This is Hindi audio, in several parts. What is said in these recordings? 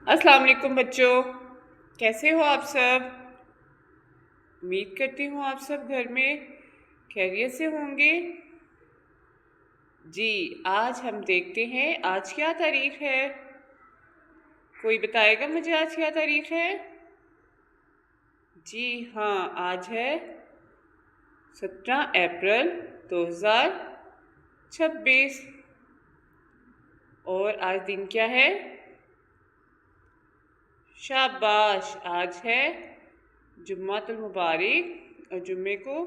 अस्सलाम वालेकुम बच्चों, कैसे हो आप सब। उम्मीद करती हूँ आप सब घर में खैरियत से होंगे। जी, आज हम देखते हैं आज क्या तारीख है। कोई बताएगा मुझे आज क्या तारीख है। जी हाँ, आज है 17 अप्रैल 2026। और आज दिन क्या है। शाबाश, आज है जुम्मातुल मुबारक। और जुम्मे को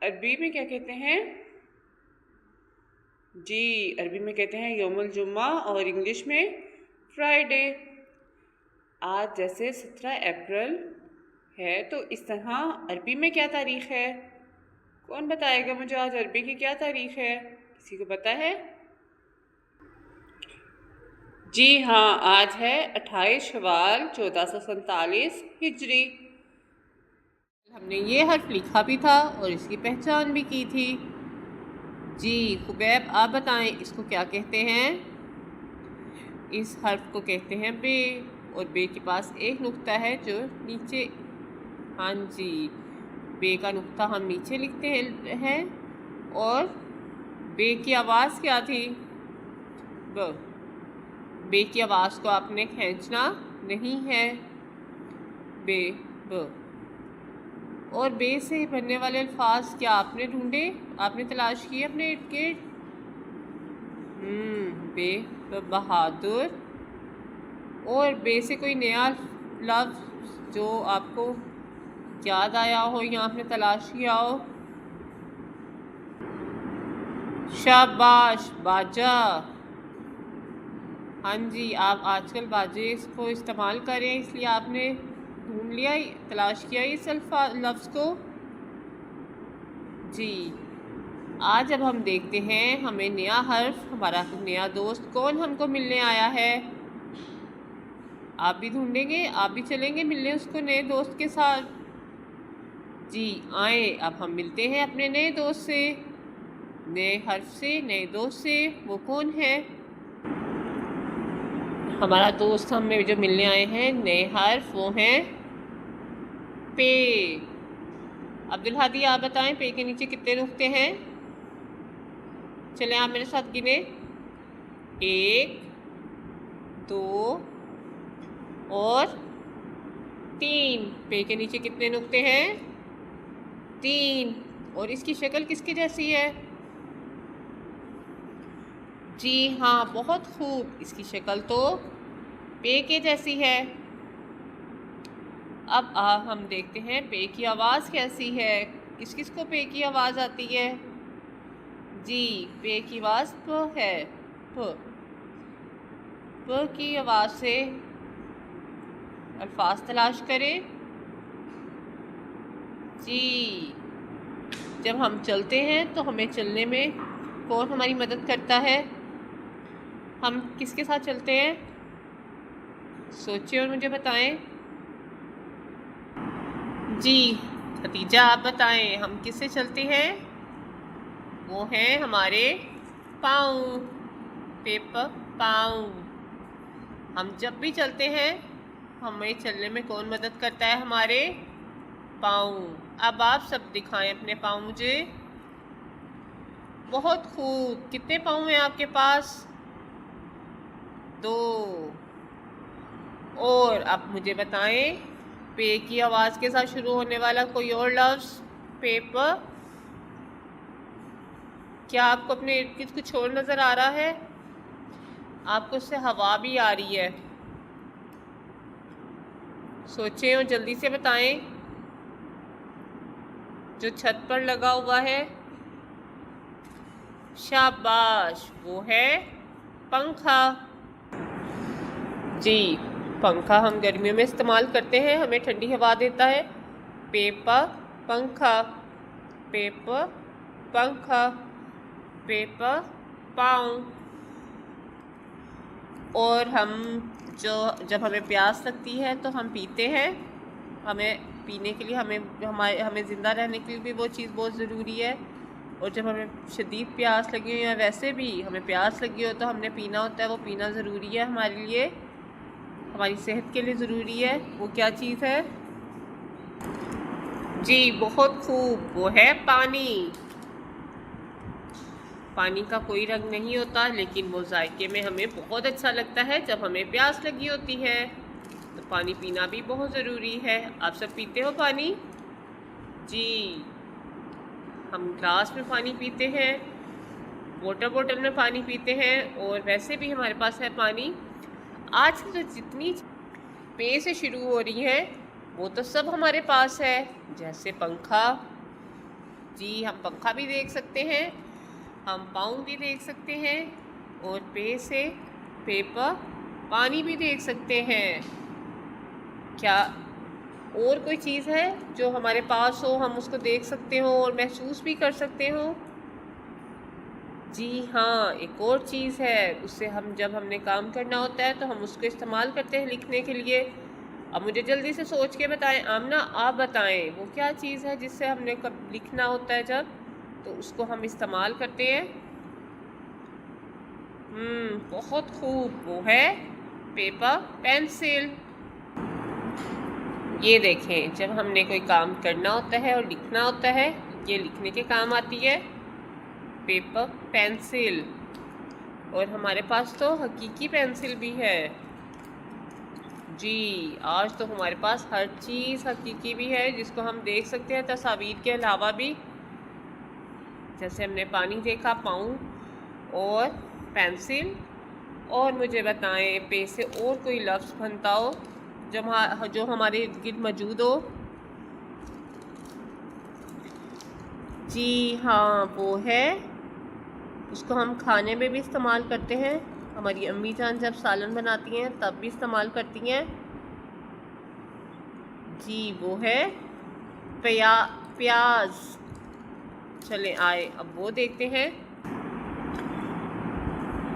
अरबी में क्या कहते हैं। जी, अरबी में कहते हैं यौमुल जुम्मा और इंग्लिश में फ्राइडे। आज जैसे 17 अप्रैल है तो इस तरह अरबी में क्या तारीख है। कौन बताएगा मुझे आज अरबी की क्या तारीख है। किसी को पता है। जी हाँ, आज है 28 शवाल 1447 हिजरी। हमने ये हर्फ लिखा भी था और इसकी पहचान भी की थी। जी खुबैब, आप बताएं इसको क्या कहते हैं। इस हर्फ को कहते हैं बे। और बे के पास एक नुक्ता है जो नीचे, हाँ जी, बे का नुक्ता हम नीचे लिखते हैं। और बे की आवाज़ क्या थी। ब। बे की आवाज़ को आपने खींचना नहीं है। बे, ब। और बे से बनने वाले अल्फाज क्या आपने ढूंढे, आपने तलाश किए अपने इर्द गिर्द। बे, बहादुर। और बे से कोई नया लफ्ज़ जो आपको याद आया हो या आपने तलाश किया हो। शाबाश, बाजा। हाँ जी, आप आजकल बाजे को इस्तेमाल करें इसलिए आपने ढूंढ लिया, तलाश किया इस लफ्ज़ को। जी, आज अब हम देखते हैं हमें नया हर्फ, हमारा नया दोस्त कौन हमको मिलने आया है। आप भी ढूंढेंगे, आप भी चलेंगे मिलने उसको नए दोस्त के साथ। जी आए, अब हम मिलते हैं अपने नए दोस्त से, नए हर्फ से, नए दोस्त से। वो कौन है। हमारा दोस्त हमें जो मिलने आए हैं नए हर्फ, वो हैं पे। अब्दुल हादी, आप बताएं पे के नीचे कितने नुक्ते हैं। चलें आप मेरे साथ गिने। 1, 2 और 3। पे के नीचे कितने नुक्ते हैं। 3। और इसकी शक्ल किसकी जैसी है। जी हाँ, बहुत खूब, इसकी शक्ल तो पे के जैसी है। अब हम देखते हैं पे की आवाज़ कैसी है। किस किस को पे की आवाज़ आती है। जी, पे की आवाज़ प है। प की आवाज़ से अल्फाज तलाश करें। जी, जब हम चलते हैं तो हमें चलने में कौन हमारी मदद करता है। हम किसके साथ चलते हैं। सोचिए और मुझे बताएं। जी खतीजा, आप बताएं हम किससे चलते हैं। वो हैं हमारे पाँव, पेपर पाँव। हम जब भी चलते हैं हमें चलने में कौन मदद करता है। हमारे पाँव। अब आप सब दिखाएं अपने पाँव मुझे। बहुत खूब, कितने पाँव हैं आपके पास। 2। और अब मुझे बताएं पे की आवाज़ के साथ शुरू होने वाला कोई और लफ्ज़। पेपर। क्या आपको अपने इर्द गिर्द कुछ और नज़र आ रहा है। आपको उससे हवा भी आ रही है। सोचें और जल्दी से बताएं। जो छत पर लगा हुआ है। शाबाश, वो है पंखा। जी, पंखा हम गर्मियों में इस्तेमाल करते हैं, हमें ठंडी हवा देता है। पेपर पंखा, पेपर पंखा, पेपर पाँव। और हम जब हमें प्यास लगती है तो हम पीते हैं। हमें पीने के लिए हमें ज़िंदा रहने के लिए भी वो चीज़ बहुत ज़रूरी है। और जब हमें शदीद प्यास लगी हो या वैसे भी हमें प्यास लगी हो तो हमने पीना होता है, वो पीना ज़रूरी है हमारे लिए। हमारी सेहत के लिए ज़रूरी है, वो क्या चीज़ है? जी बहुत खूब, वो है पानी। पानी का कोई रंग नहीं होता, लेकिन वो जायके में हमें बहुत अच्छा लगता है जब हमें प्यास लगी होती है। तो पानी पीना भी बहुत ज़रूरी है। आप सब पीते हो पानी? जी, हम ग्लास में पानी पीते हैं, वाटर बॉटल में पानी पीते हैं, और वैसे भी हमारे पास है पानी। आज तो जितनी पे से शुरू हो रही है वो तो सब हमारे पास है, जैसे पंखा। जी, हम पंखा भी देख सकते हैं, हम पाउंड भी देख सकते हैं, और पे से पेपर पानी भी देख सकते हैं। क्या और कोई चीज़ है जो हमारे पास हो, हम उसको देख सकते हो और महसूस भी कर सकते हो? जी हाँ, एक और चीज़ है, उससे हम जब हमने काम करना होता है तो हम उसको इस्तेमाल करते हैं लिखने के लिए। अब मुझे जल्दी से सोच के बताएं। आमना, आप बताएं वो क्या चीज़ है जिससे हमने कब लिखना होता है जब, तो उसको हम इस्तेमाल करते हैं। बहुत खूब, वो है पेपर पेंसिल। ये देखें, जब हमने कोई काम करना होता है और लिखना होता है, ये लिखने के काम आती है पेपर पेंसिल। और हमारे पास तो हकीकी पेंसिल भी है। जी, आज तो हमारे पास हर चीज़ हकीकी भी है जिसको हम देख सकते हैं तस्वीर के अलावा भी। जैसे हमने पानी देखा, पाउंड और पेंसिल। और मुझे बताएं पे से और कोई लफ्ज़ बनता हो जो हमारे इर्द गिर्द मौजूद हो। जी हाँ, वो है, उसको हम खाने में भी इस्तेमाल करते हैं। हमारी अम्मी जान जब सालन बनाती हैं तब भी इस्तेमाल करती हैं। जी, वो है प्याज। चलें आए अब वो देखते हैं।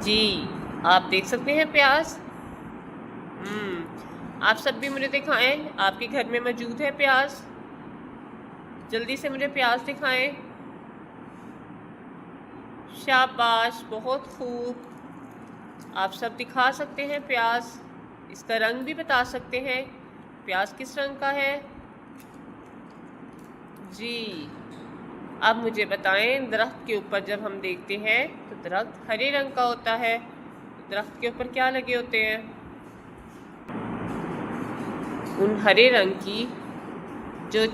जी, आप देख सकते हैं प्याज। आप सब भी मुझे दिखाएं, आपके घर में मौजूद है प्याज? जल्दी से मुझे प्याज दिखाएं। शाबाश, बहुत खूब। आप सब दिखा सकते हैं प्याज। इसका रंग भी बता सकते हैं, प्याज किस रंग का है। जी, अब मुझे बताएं, दरख्त के ऊपर जब हम देखते हैं तो दरख्त हरे रंग का होता है। दरख्त के ऊपर क्या लगे होते हैं? उन हरे रंग की जो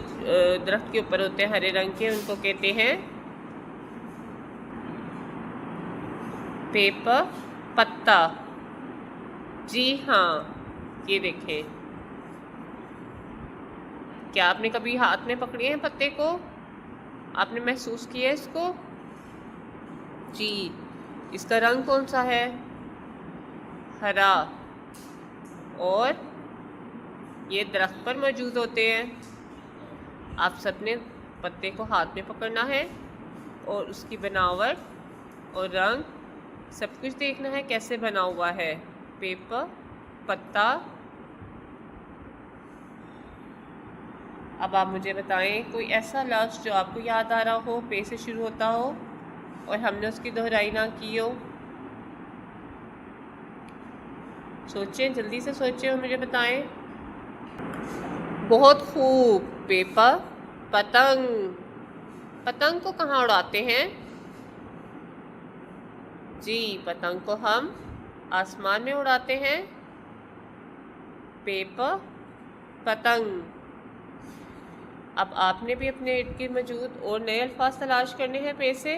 दरख्त के ऊपर होते हैं हरे रंग के, उनको कहते हैं पेपर पत्ता। जी हाँ, ये देखें, क्या आपने कभी हाथ में पकड़े हैं पत्ते को? आपने महसूस किया है इसको? जी, इसका रंग कौन सा है? हरा। और ये दरख्त पर मौजूद होते हैं। आप सबने पत्ते को हाथ में पकड़ना है और उसकी बनावट और रंग सब कुछ देखना है कैसे बना हुआ है। पेपर पत्ता। अब आप मुझे बताएं कोई ऐसा लफ्ज़ जो आपको याद आ रहा हो, पे से शुरू होता हो और हमने उसकी दोहराई ना की हो। सोचें, जल्दी से सोचें और मुझे बताएं। बहुत खूब, पेपर पतंग। पतंग को कहाँ उड़ाते हैं? जी, पतंग को हम आसमान में उड़ाते हैं। पेपर पतंग। अब आपने भी अपने इर्द गिर्द मौजूद और नए अल्फाज तलाश करने हैं पे से।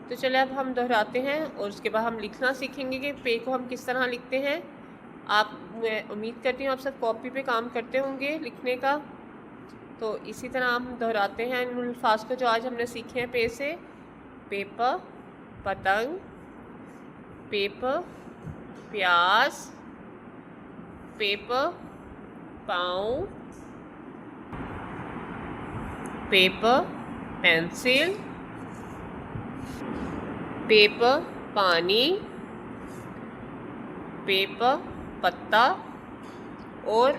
तो चले अब हम दोहराते हैं और उसके बाद हम लिखना सीखेंगे कि पे को हम किस तरह लिखते हैं। मैं उम्मीद करती हूँ आप सब कॉपी पे काम करते होंगे लिखने का। तो इसी तरह हम दोहराते हैं इन अल्फाज को जो आज हमने सीखे हैं पे से। पेपर पतंग, पेपर प्याज, पेपर पाँव, पेपर पेंसिल, पेपर पानी, पेपर पत्ता, और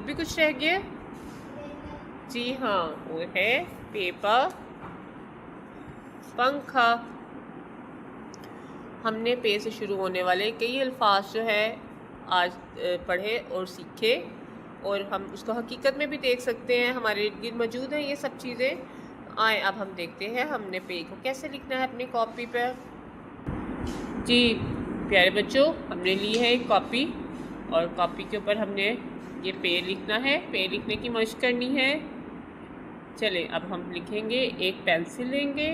भी कुछ रह गया? जी हाँ, वो है पेपर पंखा। हमने पे से शुरू होने वाले कई अल्फाज जो है आज पढ़े और सीखे, और हम उसको हकीकत में भी देख सकते हैं, हमारे इर्द गिर्द मौजूद हैं ये सब चीज़ें। आए अब हम देखते हैं हमने पे को कैसे लिखना है अपनी कॉपी पर। जी प्यारे बच्चों, हमने ली है एक कॉपी और कॉपी के ऊपर हमने ये पे लिखना है। पे लिखने की मशक करनी है। चलें अब हम लिखेंगे, एक पेंसिल लेंगे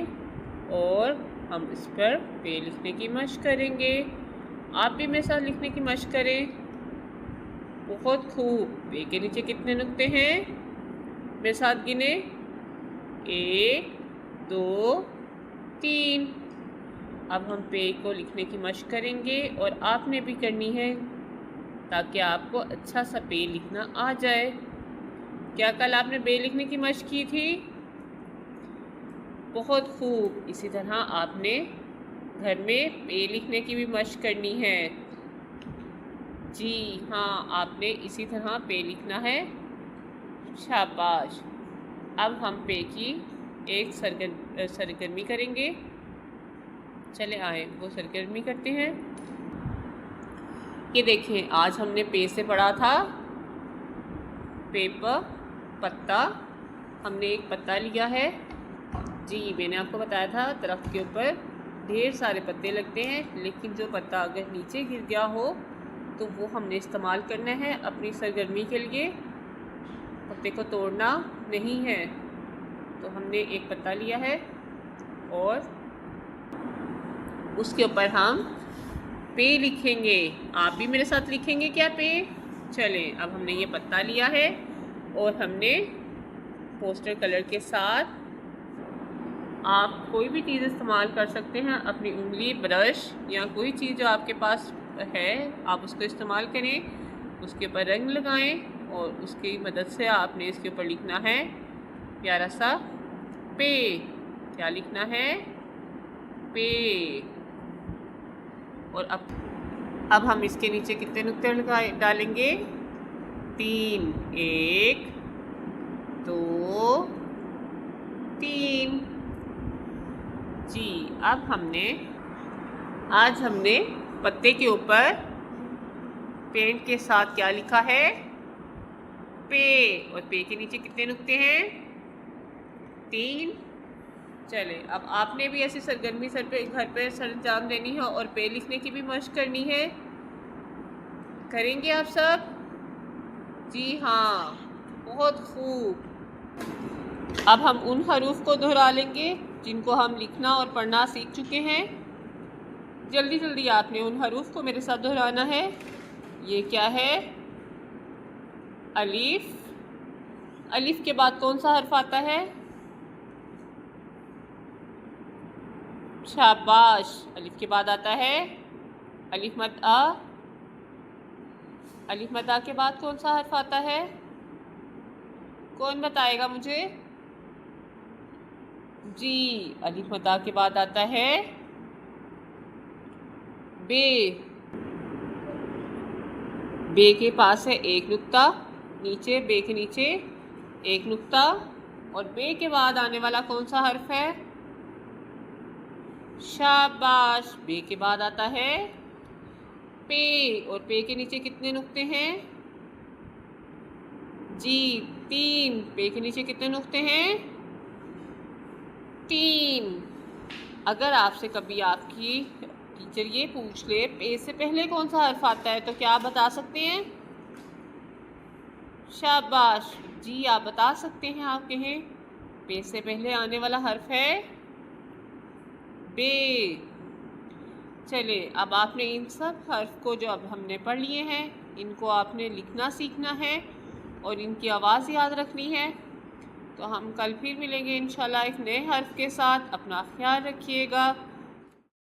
और हम इस पर पे लिखने की मशक करेंगे। आप भी मेरे साथ लिखने की मशक करें। बहुत खूब। पे के नीचे कितने नुक्ते हैं मेरे साथ गिने? 1 2 3। अब हम पे को लिखने की मशक करेंगे और आपने भी करनी है ताकि आपको अच्छा सा पे लिखना आ जाए। क्या कल आपने बे लिखने की मशक की थी? बहुत खूब। इसी तरह आपने घर में पे लिखने की भी मशक करनी है। जी हाँ, आपने इसी तरह पे लिखना है। शाबाश। अब हम पे की एक सरगर्मी करेंगे। चले आए वो सरगर्मी करते हैं। ये देखें, आज हमने पे से पढ़ा था पेपर, पत्ता। हमने एक पत्ता लिया है। जी मैंने आपको बताया था दरख्त के ऊपर ढेर सारे पत्ते लगते हैं, लेकिन जो पत्ता अगर नीचे गिर गया हो तो वो हमने इस्तेमाल करना है अपनी सरगर्मी के लिए। पत्ते को तोड़ना नहीं है। तो हमने एक पत्ता लिया है और उसके ऊपर हम पे लिखेंगे। आप भी मेरे साथ लिखेंगे क्या पे? चलें अब हमने ये पत्ता लिया है और हमने पोस्टर कलर के साथ, आप कोई भी चीज़ इस्तेमाल कर सकते हैं, अपनी उंगली, ब्रश या कोई चीज़ जो आपके पास है आप उसको इस्तेमाल करें। उसके ऊपर रंग लगाएं और उसकी मदद से आपने इसके ऊपर लिखना है प्यारा सा पे। क्या लिखना है? पे। और अब हम इसके नीचे कितने नुक्ते डालेंगे? 3। 1 2 3। जी अब आज हमने पत्ते के ऊपर पेंट के साथ क्या लिखा है? पे। और पे के नीचे कितने नुक्ते हैं? 3। चले अब आपने भी ऐसी सरगर्मी घर पे सरंजाम देनी है और पे लिखने की भी मशक करनी है। करेंगे आप सब? जी हाँ, बहुत खूब। अब हम उन हरूफ को दोहरा लेंगे जिनको हम लिखना और पढ़ना सीख चुके हैं। जल्दी जल्दी आपने उन हरूफ को मेरे साथ दोहराना है। ये क्या है? अलिफ। अलिफ के बाद कौन सा हर्फ आता है? शाबाश। अलिफ के बाद आता है अलिफ मद आ। अलिफ मद आ के बाद कौन सा हर्फ आता है? कौन बताएगा मुझे? जी अलिफ मद आ के बाद आता है बे। बे के पास है एक नुक्ता नीचे, बे के नीचे एक नुक्ता, और बे के बाद आने वाला कौन सा हर्फ है? शाबाश। बे के बाद आता है पे, और पे के नीचे कितने नुक्ते हैं? जी 3। पे के नीचे कितने नुक्ते हैं? 3। अगर आपसे कभी आपकी टीचर ये पूछ ले पे से पहले कौन सा हर्फ आता है तो क्या आप बता सकते हैं? शाबाश। जी आप बता सकते हैं। आप कहें पे से पहले आने वाला हर्फ है बे। चले अब आपने इन सब हर्फ को जो अब हमने पढ़ लिए हैं इनको आपने लिखना सीखना है और इनकी आवाज़ याद रखनी है। तो हम कल फिर मिलेंगे इंशाल्लाह एक नए हर्फ के साथ। अपना ख्याल रखिएगा।